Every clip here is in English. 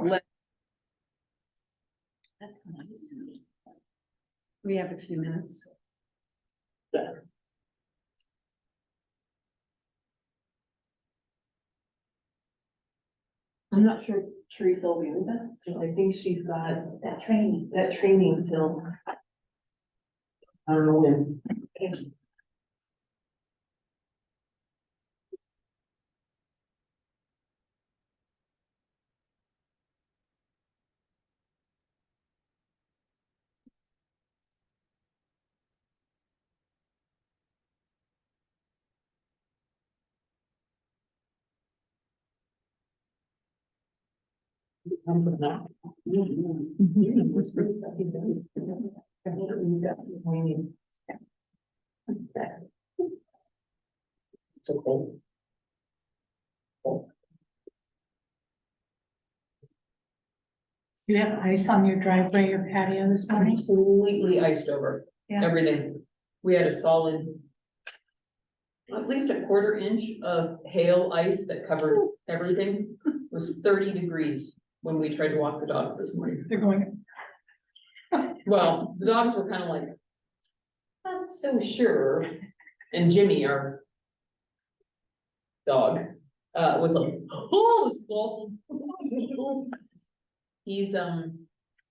That's nice. We have a few minutes. I'm not sure Teresa will be with us, because I think she's got that training till. I don't know when. It's okay. You have ice on your driveway or patio this morning? Completely iced over, Yeah. everything. We had a solid, at least a quarter inch of hail ice that covered everything. It was 30 degrees when we tried to walk the dogs this morning. They're going, Well, the dogs were kind of like, not so sure. And Jimmy, our dog, was like, oh, this is awful. He's a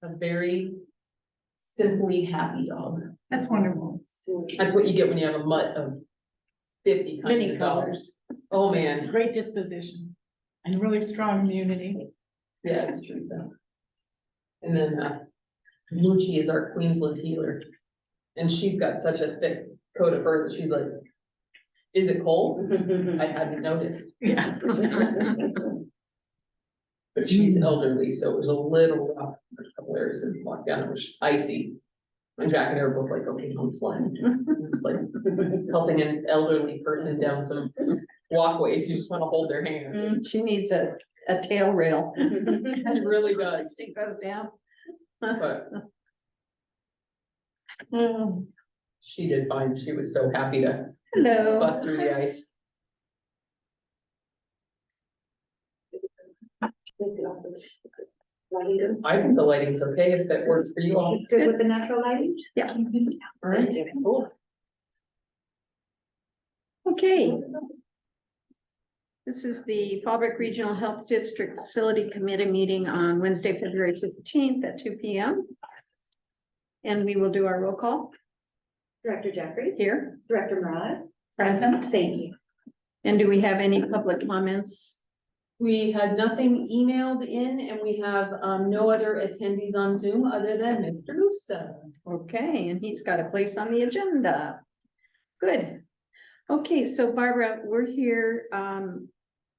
very simply happy dog. that's wonderful. That's what you get when you have a mutt of 50 kinds Many of dogs. colors. Oh, man. Great disposition and really strong immunity. Yeah, it's true. So. And then Lucci is our Queensland healer. And she's got such a thick coat of fur that she's like, is it cold? I hadn't noticed. Yeah. But she's elderly, so it was a little rough. There's a couple areas that walked down, it was icy. And Jack and I were both like, okay, I'm sliding. It's like helping an elderly person down some walkways, you just want to hold their hand. She needs a tail rail. It really does, It goes down. but she did fine. She was so happy to Hello. bust through the ice. I think the lighting's okay if that works for you all. Good with the natural lighting? Yeah. All right, cool. Okay. This is the Fallbrook Regional Health District Facility Committee meeting on Wednesday, February 15th at 2 p.m. And we will do our roll call Director Jeffrey, here. Director Morales, Present. thank you. And do we have any public comments? We had nothing emailed in and we have no other attendees on Zoom other than Mr. Russo. Okay, and he's got a place on the agenda. Good. Okay, so Barbara, we're here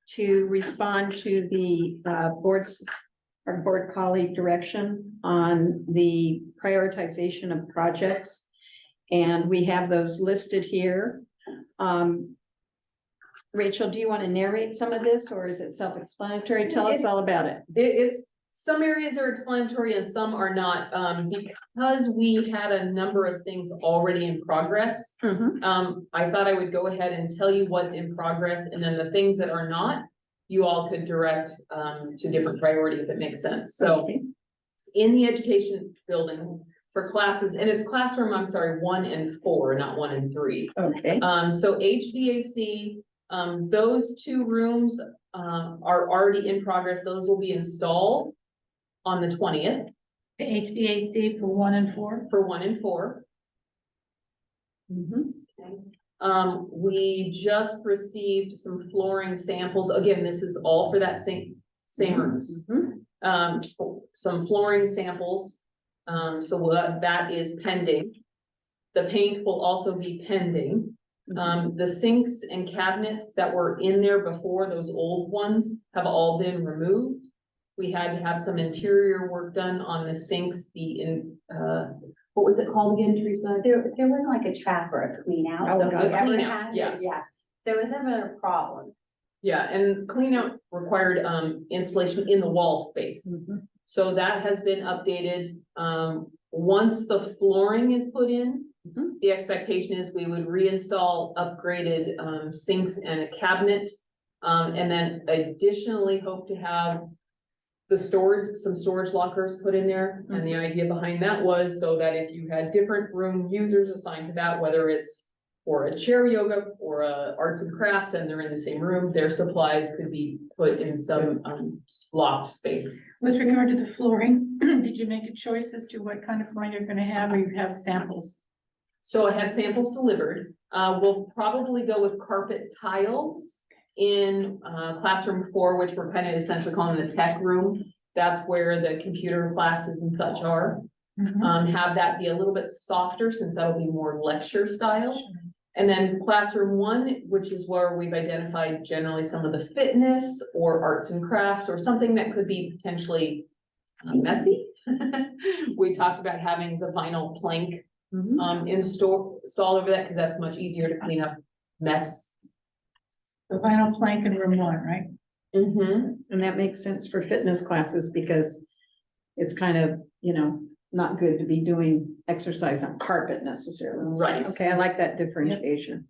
to respond to the our board colleague direction on the prioritization of projects. And we have those listed here. Rachel, do you want to narrate some of this or is it self-explanatory? Tell us all about it. It's some areas are explanatory and some are not, because we had a number of things already in progress. I thought I would go ahead and tell you what's in progress and then the things that are not, you all could direct to different priority if it makes sense. So Okay. in the education building for classes, and it's classroom, I'm sorry, 1 and 4, not 1 and 3. Okay. So HVAC, those 2 rooms are already in progress. Those will be installed on the 20th. The HVAC for 1 and 4. For 1 and 4. We just received some flooring samples. Again, this is all for that same rooms. Some flooring samples. So that is pending. The paint will also be pending. The sinks and cabinets that were in there before, those old ones, have all been removed. We had to have some interior work done on the sinks, what was it called again, Teresa? There wasn't like a trap or a clean out, Oh, so if God. you ever Clean out, had, yeah. yeah, there was ever a problem. Yeah, and clean out required installation in the wall space. So that has been updated. Once the flooring is put in, the expectation is we would reinstall upgraded sinks and a cabinet. And then additionally hope to have some storage lockers put in there. And the idea behind that was so that if you had different room users assigned to that, whether it's for a chair yoga or a arts and crafts, and they're in the same room, their supplies could be put in some locked space. With regard to the flooring, did you make a choice as to what kind of flooring you're gonna have, or you have samples? So I had samples delivered. We'll probably go with carpet tiles in classroom 4, which we're kind of essentially calling the tech room. That's where the computer classes and such are. Have that be a little bit softer since that'll be more lecture style. And then classroom 1, which is where we've identified generally some of the fitness or arts and crafts or something that could be potentially messy. We talked about having the vinyl plank installed over that because that's much easier to clean up mess. The vinyl plank in room 1, right? And that makes sense for fitness classes because it's kind of, you know, not good to be doing exercise on carpet necessarily. Right. Okay, I like that differentiation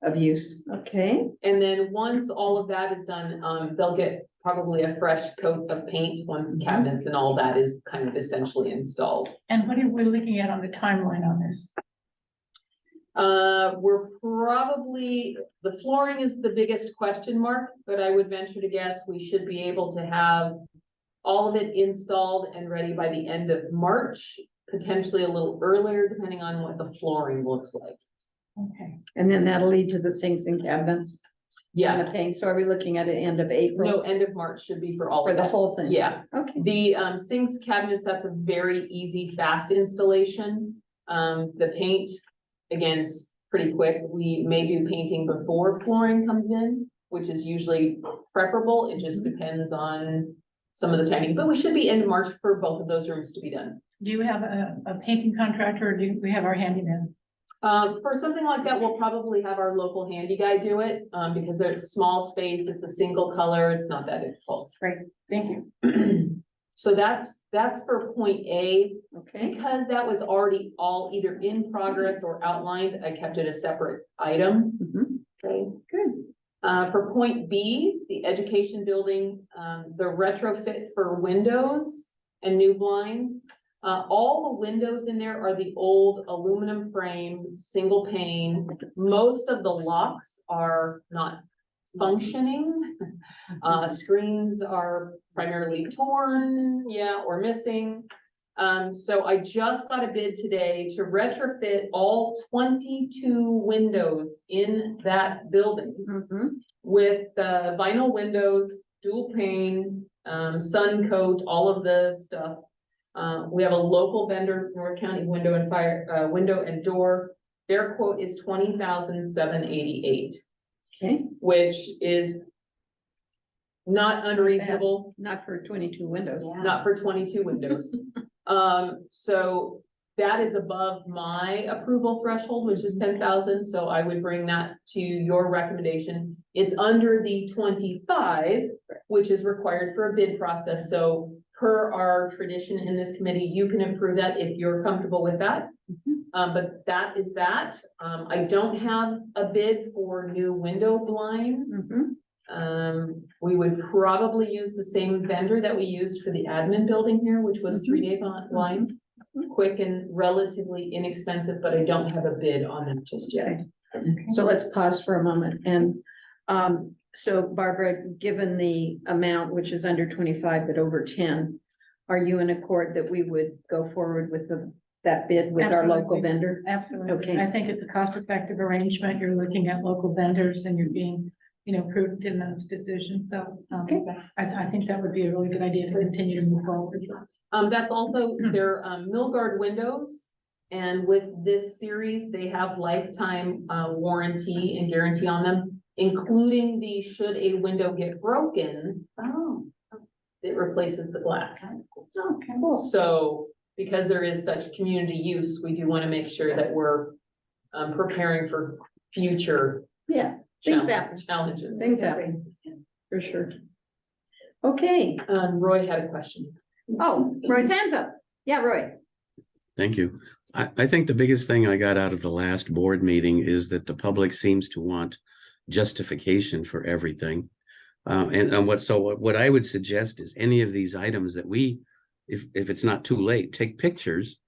of use. Okay. And then once all of that is done, they'll get probably a fresh coat of paint once cabinets and all that is kind of essentially installed. And what are we looking at on the timeline on this? We're probably, the flooring is the biggest question mark, but I would venture to guess we should be able to have all of it installed and ready by the end of March, potentially a little earlier, depending on what the flooring looks like. Okay. And then that'll lead to the sinks and cabinets. Yeah, And the paint. So are we looking at the end of April? no, end of March should be for all For of the that. whole thing? Yeah, Okay. the sinks, cabinets, that's a very easy, fast installation. The paint, again, is pretty quick. We may do painting before flooring comes in, which is usually preferable. It just depends on some of the timing, but we should be end of March for both of those rooms to be done. Do you have a painting contractor, or do we have our handyman? For something like that, we'll probably have our local handy guy do it, because it's small space, it's a single color, it's not that difficult. Great, thank you. So that's for point A. Okay. Because that was already all either in progress or outlined, I kept it a separate item. Okay, Good. for point B, the education building, the retrofit for windows and new blinds. All the windows in there are the old aluminum frame, single pane. Most of the locks are not functioning. Screens are primarily torn, or missing. So I just got a bid today to retrofit all 22 windows in that building with the vinyl windows, dual pane, sun coat, all of the stuff. We have a local vendor, North County Window and Fire, Window and Door. Their quote is $20,788. Okay. Which is not unreasonable, Not for 22 windows. Yeah. not for 22 windows. So that is above my approval threshold, which is 10,000, so I would bring that to your recommendation. It's under the 25, which is required for a bid process, so per our tradition in this committee, you can approve that if you're comfortable with that. But that is that. I don't have a bid for new window blinds. We would probably use the same vendor that we used for the admin building here, which was 3-day blinds. Quick and relatively inexpensive, but I don't have a bid on that just yet. So let's pause for a moment. And so Barbara, given the amount, which is under 25, but over 10, are you in accord that we would go forward with that bid with our local Absolutely. vendor? Absolutely. Okay. I think it's a cost-effective arrangement. You're looking at local vendors and you're being, prudent in those decisions. So, Okay. I think that would be a really good idea to continue to move forward. That's also their Milgard windows. And with this series, they have lifetime warranty and guarantee on them, including the should a window get broken, it replaces the glass. Okay, cool. So because there is such community use, we do want to make sure that we're preparing for future Yeah, things happen. challenges. Things happen, for sure. Okay. Roy had a question. Oh, Roy's hands up. Yeah, Roy. Thank you. I think the biggest thing I got out of the last board meeting is that the public seems to want justification for everything. And what I would suggest is any of these items that if it's not too late, take pictures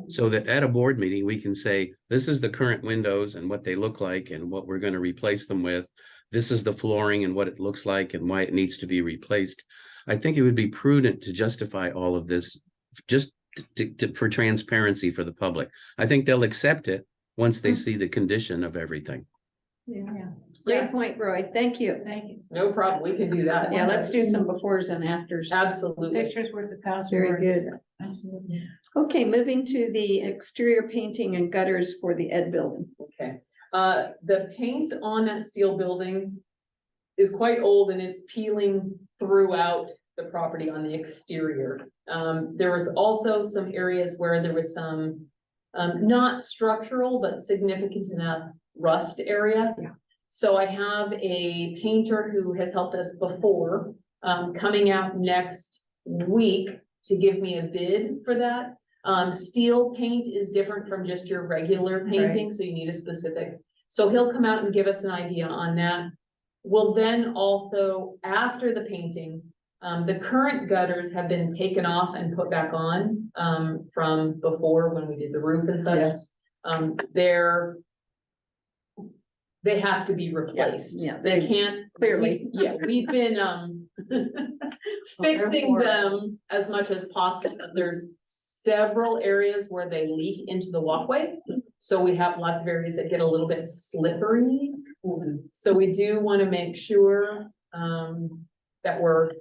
so that at a board meeting, we can say, this is the current windows and what they look like and what we're going to replace them with. This is the flooring and what it looks like and why it needs to be replaced. I think it would be prudent to justify all of this just for transparency for the public. I think they'll accept it once they see the condition of everything. Yeah. Yeah, Great point, Roy. Thank you. thank you. No problem, we can do that. Yeah, let's do some befores and afters. Absolutely. Pictures worth a thousand Very words. good. Absolutely. Okay, moving to the exterior painting and gutters for the Ed building. Okay, the paint on that steel building is quite old and it's peeling throughout the property on the exterior. There was also some areas where there was some, not structural, but significant enough rust area. Yeah. So I have a painter who has helped us before, coming out next week to give me a bid for that. Steel paint is different from just your regular painting, so you need a specific. So he'll come out and give us an idea on that. We'll then also, after the painting, the current gutters have been taken off and put back on, from before when we did the roof and such. Yes. They have to be replaced. Yeah, They can't. clearly. Yeah, we've been, fixing them as much as possible. There's several areas where they leak into the walkway. So we have lots of areas that get a little bit slippery. So we do want to make sure, that we're.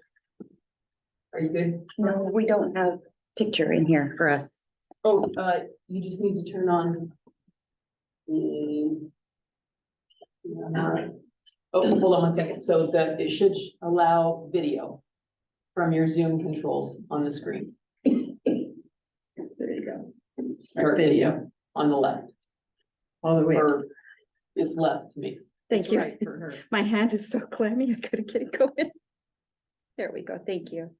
Are you good? No, we don't have picture in here for us. Oh, you just need to turn on the. Oh, hold on one second. So it should allow video from your Zoom controls on the screen. There you go. Start video on the left, All the way. or it's left to me. Thank It's you. right for her. My hand is so clammy, I couldn't get it going. There we go, thank you.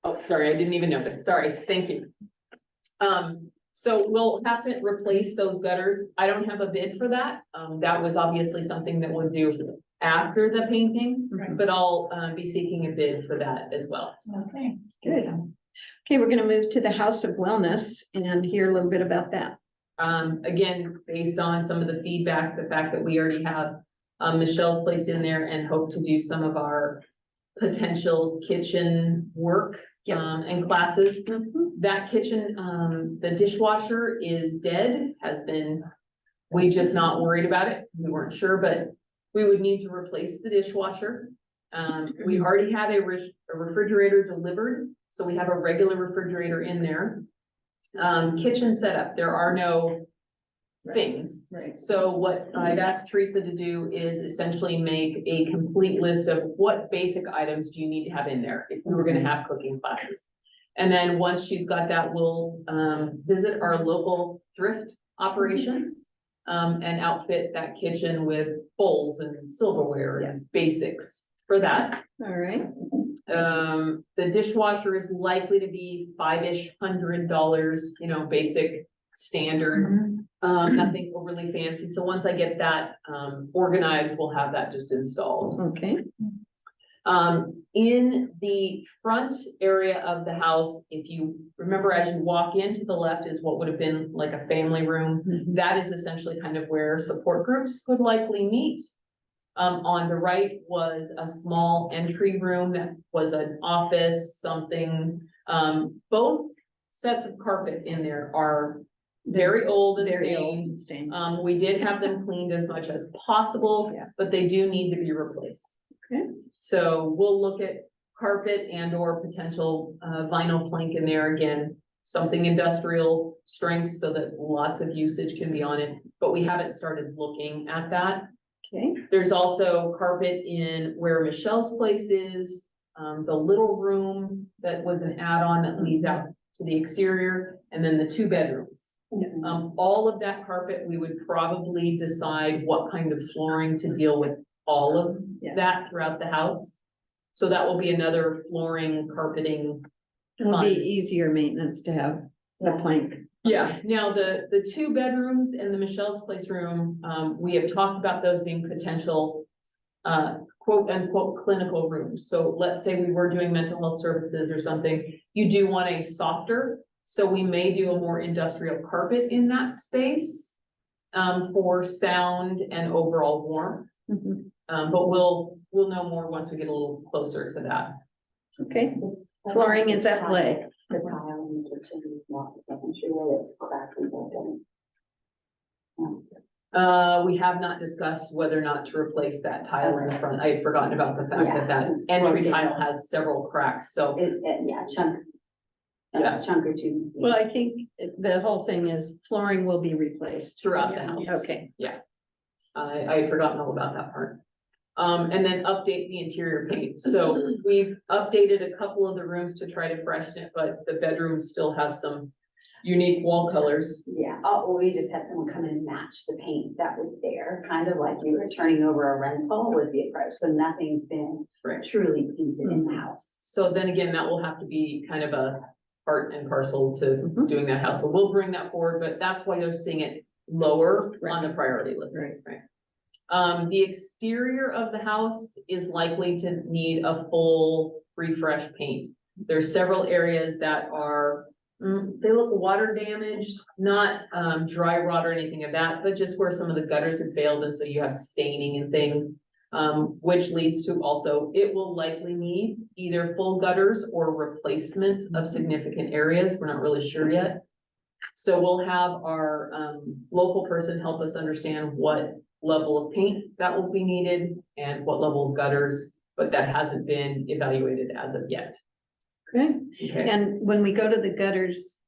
Oh, sorry, I didn't even notice. Sorry, thank you. So we'll have to replace those gutters. I don't have a bid for that. That was obviously something that we'll do after the painting, Right. but I'll be seeking a bid for that as well. Okay. Good. Okay, we're gonna move to the House of Wellness and hear a little bit about that. Again, based on some of the feedback, the fact that we already have Michelle's place in there and hope to do some of our potential kitchen work and classes. That kitchen, the dishwasher is dead, we just not worried about it. We weren't sure, but we would need to replace the dishwasher. We already had a refrigerator delivered, so we have a regular refrigerator in there. Kitchen setup, there are no things. Right. So what I've asked Teresa to do is essentially make a complete list of what basic items do you need to have in there if we were gonna have cooking classes. And then once she's got that, we'll visit our local thrift operations and outfit that kitchen with bowls and silverware and basics for that. All right. The dishwasher is likely to be $500, basic, standard. Nothing overly fancy. So once I get that organized, we'll have that just installed. Okay. In the front area of the house, if you remember, as you walk into the left is what would have been like a family room. That is essentially kind of where support groups could likely meet. On the right was a small entry room that was an office, something. Both sets of carpet in there are very old and Very old stained. and stained. We did have them cleaned as much as possible, Yeah. but they do need to be replaced. Okay. So we'll look at carpet and or potential vinyl plank in there again, something industrial strength so that lots of usage can be on it, but we haven't started looking at that. Okay. There's also carpet in where Michelle's place is, the little room that was an add-on that leads out to the exterior, and then the 2 bedrooms. All of that carpet, we would probably decide what kind of flooring to deal with all of that throughout the house. So that will be another flooring, carpeting. It'll be fun. easier maintenance to have the plank. Yeah, now the 2 bedrooms and the Michelle's place room, we have talked about those being potential quote unquote clinical rooms. So let's say we were doing mental health services or something, you do want a softer, so we may do a more industrial carpet in that space for sound and overall warmth. Mhm. But we'll know more once we get a little closer to that. Okay, flooring is at play. The tile in the kitchen, making sure that it's cracked and broken. We have not discussed whether or not to replace that tile in the front. I had forgotten about the fact Yeah, that that it's entry broken. tile has several cracks, so. Yeah, chunks. Yeah. A chunk or two. Well, I think the whole thing is flooring will be replaced. Throughout the house. Okay, I had forgotten all about that part. And then update the interior paint. So we've updated a couple of the rooms to try to freshen it, but the bedrooms still have some unique wall colors. Yeah, well, we just had someone come in and match the paint that was there, kind of like you were turning over a rental was the approach, so nothing's been Right. truly painted in the house. So then again, that will have to be kind of a part and parcel to Mhm. doing that house. So we'll bring that forward, but that's why you're seeing it lower on the priority list. Right. The exterior of the house is likely to need a full refresh paint. There's several areas that are, they look water damaged, not dry rot or anything of that, but just where some of the gutters have failed, and so you have staining and things. Which leads to also, it will likely need either full gutters or replacement of significant areas. We're not really sure yet. So we'll have our local person help us understand what level of paint that will be needed and what level of gutters, but that hasn't been evaluated as of yet. okay. Okay, And when we go to the gutters,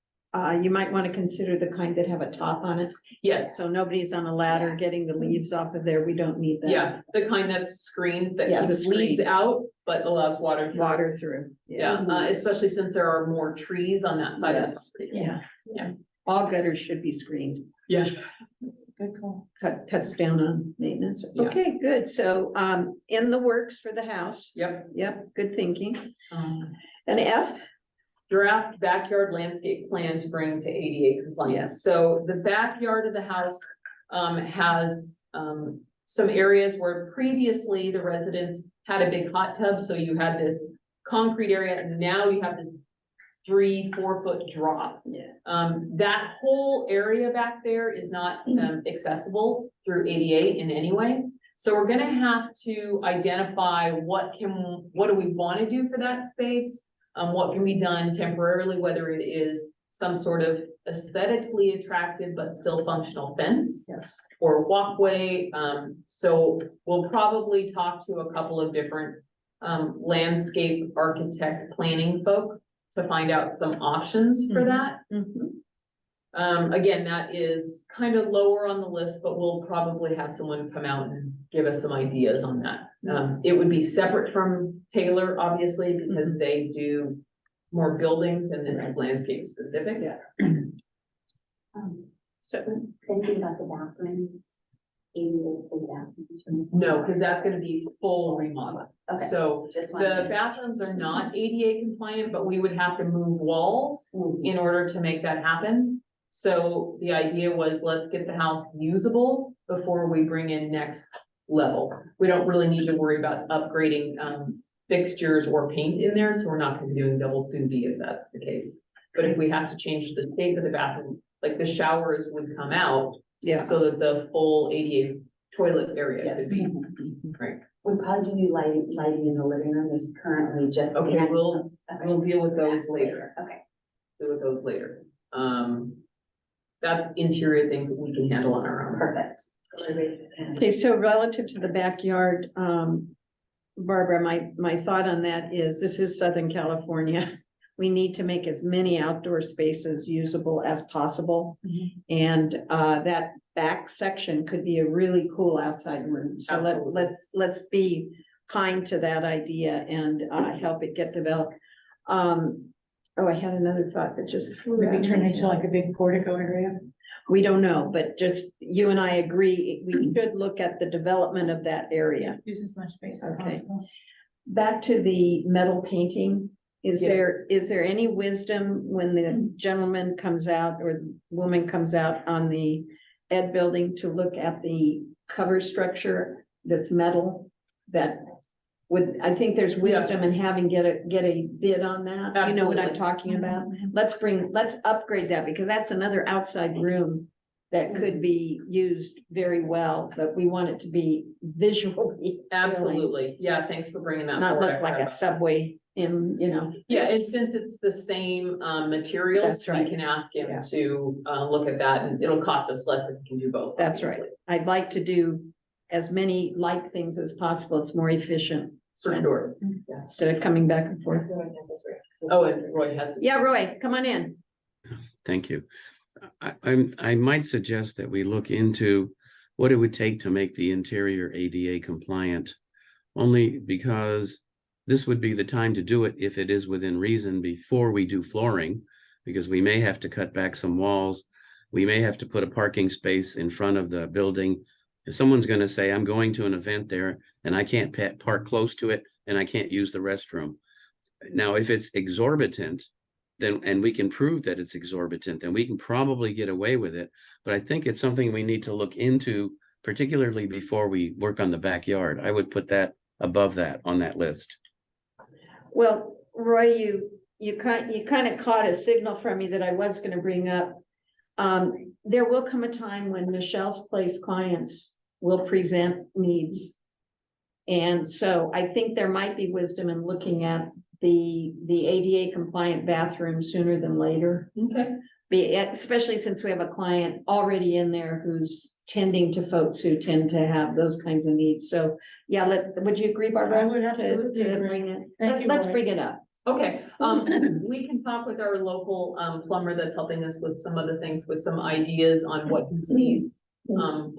you might want to consider the kind that have a top on it. yes, So nobody's on a ladder getting the leaves off of there. We don't need that. yeah, the kind that's screened, that Yeah, the keeps leaves screen. out, but allows water. through. Water through. Yeah, especially since there are more trees on that side of the Yes. property. Yeah. Yeah. All gutters should be screened. Yeah. Good call. Cuts down on maintenance. Yeah. Okay, good. So, in the works for the house. Yep. Yep, good thinking. Um, And F, Draft backyard landscape plan to bring to ADA compliance. So the backyard of the house has some areas where previously the residents had a big hot tub, so you had this concrete area, and now you have this 3-4 foot drop. Yeah. That whole area back there is not accessible through ADA in any way. So we're gonna have to identify what do we wanna do for that space? What can be done temporarily, whether it is some sort of aesthetically attractive but still functional fence yes, or walkway. So we'll probably talk to a couple of different landscape architect planning folk to find out some options for Mhm. that. Mhm. Again, that is kind of lower on the list, but we'll probably have someone come out and give us some ideas on that. It would be separate from Taylor, obviously, because they do more buildings and this is landscape specific. Yeah. So thinking about the bathrooms. No, because that's gonna be full remodel. Okay, So just the wanted. bathrooms are not ADA compliant, but we would have to move walls Mhm. in order to make that happen. So the idea was, let's get the house usable before we bring in next level. We don't really need to worry about upgrading fixtures or paint in there, so we're not gonna be doing double duty if that's the case. But if we have to change the shape of the bathroom, like the showers would come out Yeah. so that the full ADA toilet area Yes. could be. We probably do lighting in the living room, there's currently just. Okay, candles. we'll Okay. deal with those That's later. Okay. Deal with those later. That's interior things that we can handle on our own. Perfect. Okay, so relative to the backyard, Barbara, my thought on that is, this is Southern California. We need to make as many outdoor spaces usable as possible. Mhm. And that back section could be a really cool outside room. So Absolutely. let's be kind to that idea and help it get developed. I had another thought that just flew Maybe out. turn into like a big portico area. We don't know, but just you and I agree, we should look at the development of that area. Use as much space as Okay. possible. Back to the metal painting, is Yes. there any wisdom when the gentleman comes out or the woman comes out on the Ed building to look at the cover structure that's metal? that I think there's wisdom in having get a bid on that. You know what I'm Absolutely. talking about? Let's upgrade that because that's another outside room that could be used very well, but we want it to be visually. Absolutely. Yeah, thanks for bringing that appealing, Not forward. look like a subway in, Yeah, and since it's the same materials, That's right. we can ask him Yeah. to look at that, and it'll cost us less if we can do both. That's right. obviously. I'd like to do as many light things as possible. It's more efficient. For So, sure. Instead of coming back and forth. Oh, and Roy has this. Yeah, Roy, come on in. Thank you. I might suggest that we look into what it would take to make the interior ADA compliant. Only because this would be the time to do it if it is within reason before we do flooring, because we may have to cut back some walls. We may have to put a parking space in front of the building. If someone's going to say, I'm going to an event there and I can't park close to it and I can't use the restroom. Now, if it's exorbitant, then, and we can prove that it's exorbitant, then we can probably get away with it. But I think it's something we need to look into, particularly before we work on the backyard. I would put that above that on that list. Well, Roy, you kind of caught a signal from me that I was going to bring up. There will come a time when Michelle's Place clients will present needs. And so I think there might be wisdom in looking at the ADA compliant bathroom sooner than later. Okay. Especially since we have a client already in there who's tending to folks who tend to have those kinds of needs. So, yeah, would you agree, Barbara? I would absolutely to agree. bring it? Thank you, Let's Roy. bring it up. Okay, we can talk with our local plumber that's helping us with some other things, with some ideas on what he sees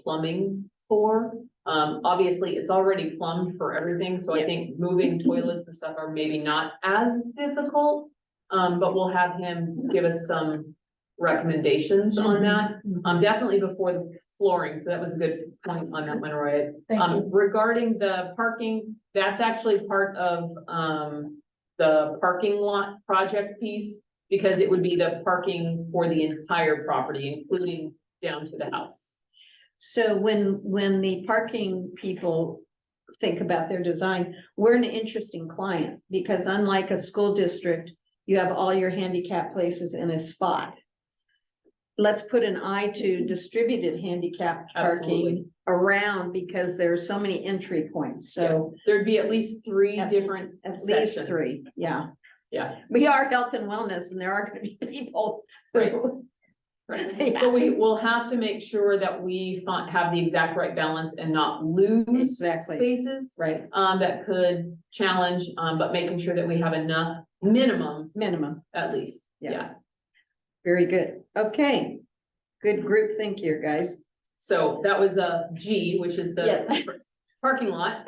plumbing for. Obviously, it's already plumbed for everything, so I think moving toilets and stuff are maybe not as difficult. But we'll have him give us some recommendations on that. Definitely before the flooring, so that was a good point on that one, Roy. Thank you. Regarding the parking, that's actually part of the parking lot project piece, because it would be the parking for the entire property, including down to the house. So when the parking people think about their design, we're an interesting client because unlike a school district, you have all your handicap places in a spot. Let's put an eye to distributed handicap Absolutely. parking around because there are so many entry points. So There'd be at least three At- different at least sections. three, yeah. Yeah. We are health and wellness and there are gonna be people. Right. Yeah. But we will have to make sure that we have the exact right balance and not lose Exactly. spaces Right, that could challenge, but making sure that we have enough minimum minimum, at least. Yeah. Yeah. very good. Okay, good group think here, guys. So that was a G, which is the Yeah. parking lot.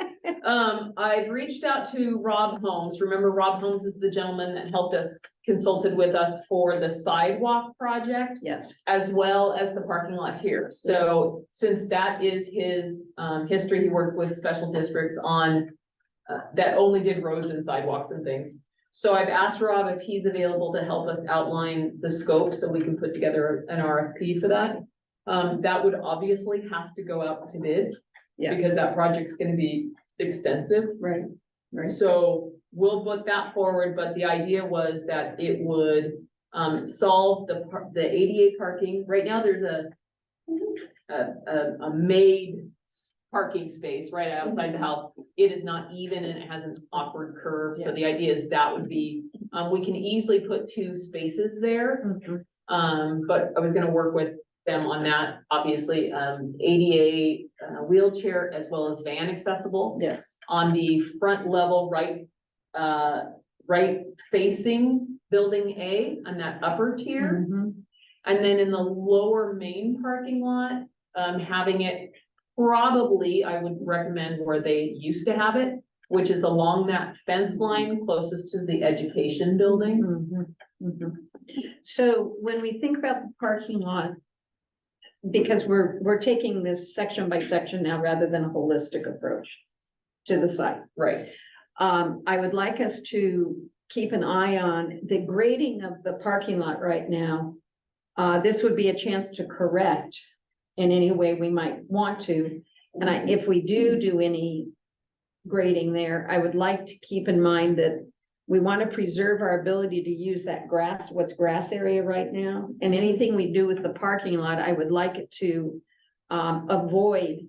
I've reached out to Rob Holmes. Remember, Rob Holmes is the gentleman that helped us, consulted with us for the sidewalk project, Yes, as well as the parking lot here. So since that is his history, he worked with special districts on that only did roads and sidewalks and things. So I've asked Rob if he's available to help us outline the scope so we can put together an RFP for that. That would obviously have to go out to bid. Yeah. Because that project's gonna be extensive. right, right. So we'll put that forward, but the idea was that it would solve the ADA parking. Right now, there's a made parking space right outside the house. It is not even and it has an awkward curve. So the idea is that would be, we can easily put 2 spaces there. Mhm. But I was gonna work with them on that, obviously, ADA wheelchair as well as van accessible. Yes, On the front level, right facing building A on that upper tier. Mhm. And then in the lower main parking lot, having it probably, I would recommend where they used to have it, which is along that fence line closest to the education building. Mhm. Mhm. So when we think about the parking lot, because we're taking this section by section now rather than a holistic approach to the site. Right, I would like us to keep an eye on the grading of the parking lot right now. This would be a chance to correct in any way we might want to. And if we do any grading there, I would like to keep in mind that we want to preserve our ability to use that grass, what's grass area right now. And anything we do with the parking lot, I would like it to avoid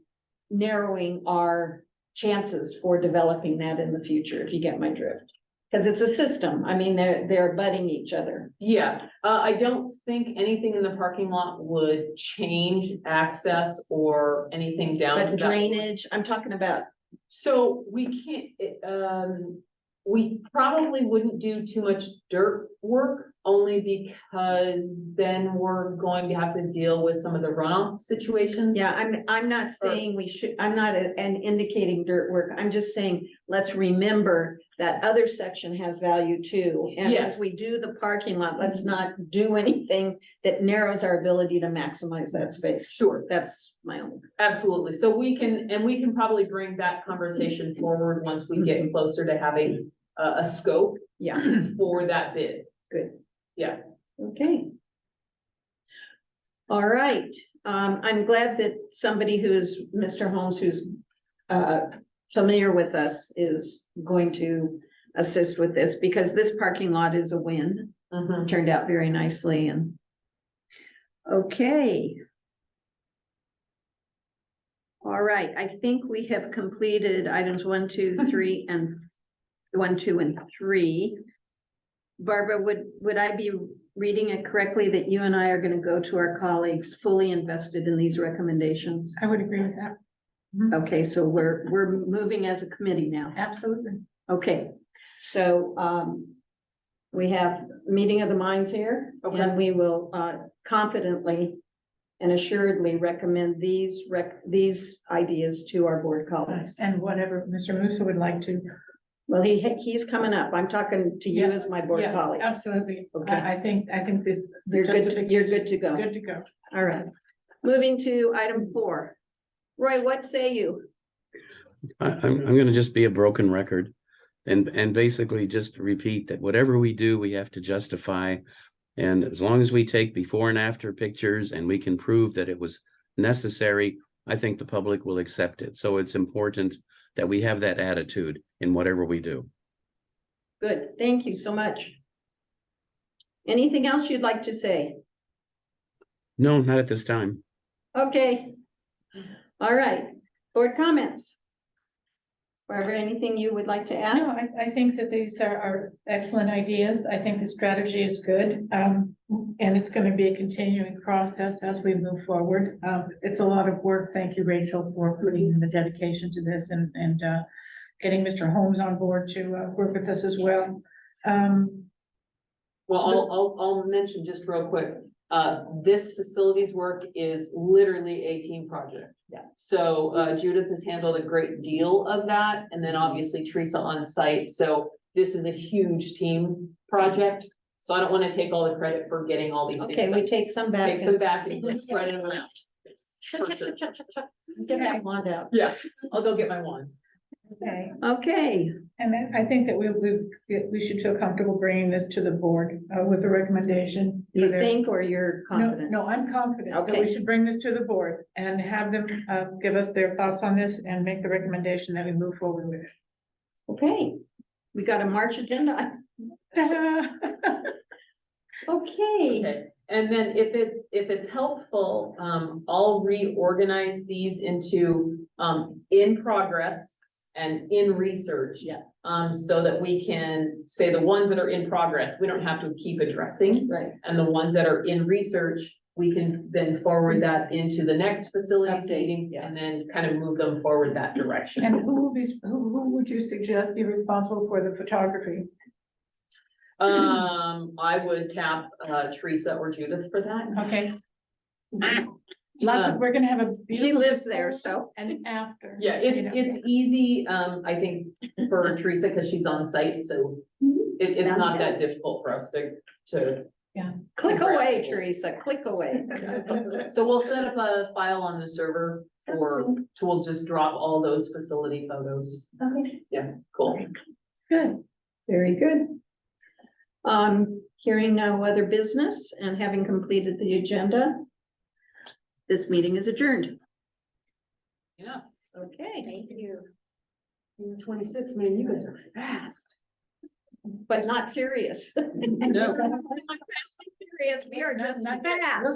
narrowing our chances for developing that in the future, if you get my drift. Because it's a system. I mean, they're butting each other. Yeah, I don't think anything in the parking lot would change access or anything down. But to that. drainage, I'm talking about, So we can't, we probably wouldn't do too much dirt work, only because then we're going to have to deal with some of the runoff situations. yeah, I'm not saying we should, I'm not an indicating dirt work. I'm just saying, let's remember that other section has value too. And as Yes. we do the parking lot, let's not do anything that narrows our ability to maximize that space. Sure, That's my only. absolutely. So we can probably bring that conversation forward once we get closer to having a scope Yeah, for that bid. good. Yeah. Okay. All right, I'm glad that somebody who's, Mr. Holmes, who's familiar with us is going to assist with this, because this parking lot is a win. Mhm. Turned out very nicely and. Okay. All right, I think we have completed items 1, 2, 3, and 1, 2, and 3. Barbara, would I be reading it correctly that you and I are gonna go to our colleagues fully invested in these recommendations? I would agree with that. Okay, so we're moving as a committee now. Absolutely. Okay, so we have meeting of the minds here, Okay. and we will confidently and assuredly recommend these ideas to our board colleagues. And whatever Mr. Musa would like to. Well, he's coming up. I'm talking to you Yeah, as my board Yeah, colleague. absolutely. Okay. I think this. You're good to go. Good to go. All right. Moving to item 4. Roy, what say you? I'm gonna just be a broken record and basically just repeat that whatever we do, we have to justify. And as long as we take before and after pictures and we can prove that it was necessary, I think the public will accept it. So it's important that we have that attitude in whatever we do. Good, thank you so much. Anything else you'd like to say? No, not at this time. Okay. All right, board comments. Barbara, anything you would like to add? No, I think that these are excellent ideas. I think the strategy is good. And it's going to be a continuing process as we move forward. It's a lot of work. Thank you, Rachel, for putting in the dedication to this and getting Mr. Holmes on board to work with us as well. Well, I'll mention just real quick, this facilities work is literally a team project. Yeah. So, Judith has handled a great deal of that, and then obviously Teresa on site, so this is a huge team project. So I don't wanna take all the credit for getting all these things Okay, we done. take some back. Take some back and spread it around. Yes, for sure. Get that wand out. Yeah, I'll go get my wand. Okay. Okay, And then I think that we should feel comfortable bringing this to the board with a recommendation. for you their- think, or you're No, confident? no, I'm confident that Okay. we should bring this to the board and have them give us their thoughts on this and make the recommendation that we move forward with Okay, we got a March agenda. it. Okay, Okay, and then if it's helpful, I'll reorganize these into, in progress and in research. Yeah. So that we can say the ones that are in progress, we don't have to keep addressing. right, And the ones that are in research, we can then forward that into the next facilities Update, meeting yeah. and then kind of move them forward that direction. And who would you suggest be responsible for the photography? I would tap, Teresa or Judith for that. Okay. We're gonna have a. she beautiful lives there, before so. And after. Yeah, you know. it's easy, I think, for Teresa, because she's on site, so it's not that difficult for us to. Click Grab away, people. Teresa, click away. So we'll set up a file on the server we'll just drop all those facility photos. Okay. Yeah, cool. Good. Very good. Hearing no other business and having completed the agenda, this meeting is adjourned. Yeah. Okay. Thank you. 26, man, you guys are fast. But not furious. No. Fast and furious, we are just Not- fast.